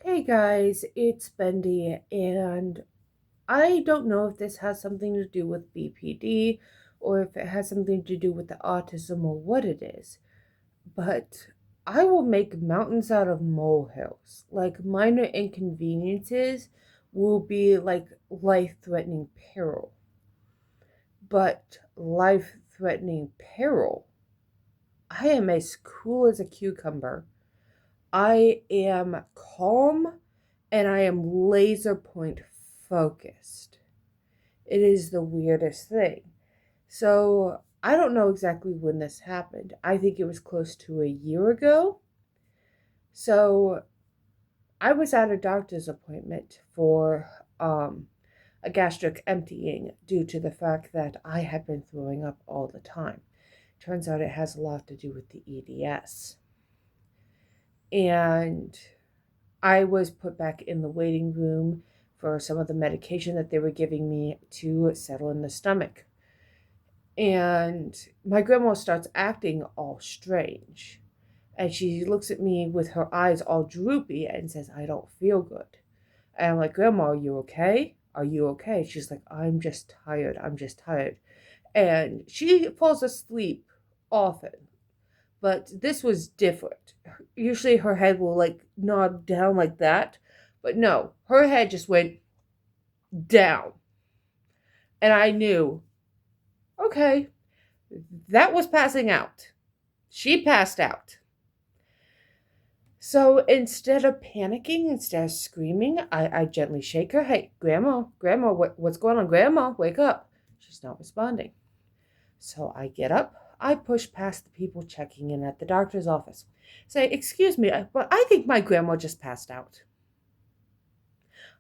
Hey guys, it's Bendy, and I don't know if this has something to do with BPD or if it has something to do with the autism or what it is, but I will make mountains out of molehills. Like minor inconveniences will be like life threatening peril, but life threatening peril, I am as cool as a cucumber. I am calm and I am laser point focused. It is the weirdest thing. So I don't know exactly when this happened. I think it was close to a year ago. So I was at a doctor's appointment for a gastric emptying due to the fact that I had been throwing up all the time. Turns out it has a lot to do with the EDS. And I was put back in the waiting room for some of the medication that they were giving me to settle in the stomach. And my grandma starts acting all strange. And she looks at me with her eyes all droopy and says, I don't feel good. And I'm like, Grandma, are you okay? Are you okay? She's like, I'm just tired. I'm just tired. And she falls asleep often. But this was different. Usually her head will like nod down like that. But no, her head just went down. And I knew, okay, that was passing out. She passed out. So instead of panicking, instead of screaming, I gently shake her. Hey, Grandma, what's going on? Grandma, wake up. She's not responding. So I get up. I push past the people checking in at the doctor's office. Say, excuse me, but I think my grandma just passed out.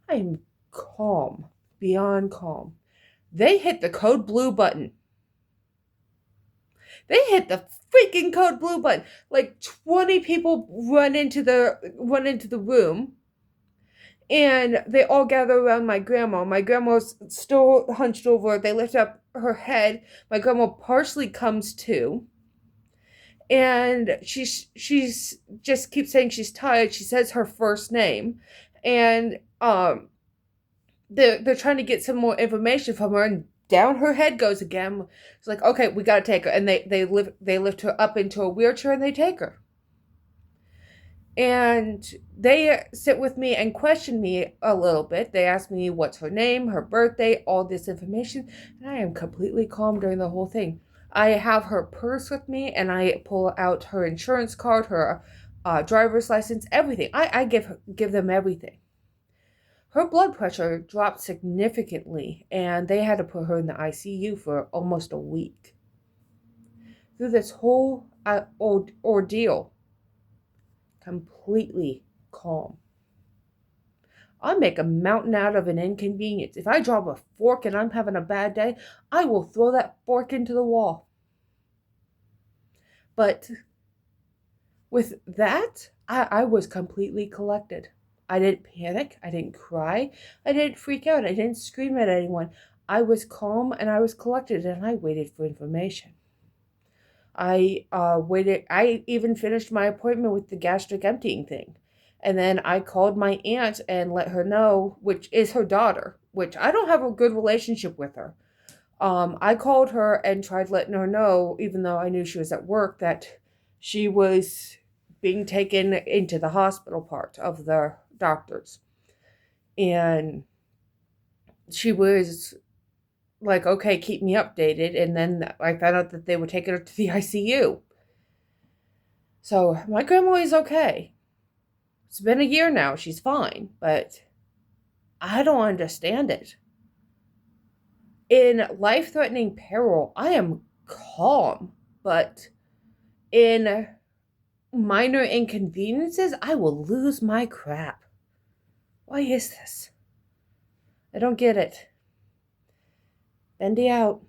I am calm, beyond calm. They hit the code blue button. They hit the freaking code blue button. Like 20 people run into the room, and they all gather around my grandma. My grandma's still hunched over. They lift up her head. My grandma partially comes to, and she's just keeps saying she's tired. She says her first name, and they're trying to get some more information from her, and down her head goes again. It's like, okay, we gotta take her, and they lift her up into a wheelchair and they take her, and they sit with me and question me a little bit. They ask me what's her name, her birthday, all this information, and I am completely calm during the whole thing. I have her purse with me, and I pull out her insurance card, her driver's license, everything. I give them everything. Her blood pressure dropped significantly, and they had to put her in the ICU for almost a week. Through this whole ordeal, completely calm. I'll make a mountain out of an inconvenience. If I drop a fork and I'm having a bad day, I will throw that fork into the wall. But with that, I was completely collected. I didn't panic. I didn't cry. I didn't freak out. I didn't scream at anyone. I was calm and I was collected, and I waited for information. I waited. I even finished my appointment with the gastric emptying thing. And then I called my aunt and let her know, which is her daughter, which I don't have a good relationship with her. I called her and tried letting her know, even though I knew she was at work, that she was being taken into the hospital part of the doctors. And she was like, okay, keep me updated. And then I found out that they were taking her to the ICU. So my grandma is okay. It's been a year now. She's fine. But I don't understand it. In life threatening peril, I am calm. But in minor inconveniences, I will lose my crap. Why is this? I don't get it. Bendy out.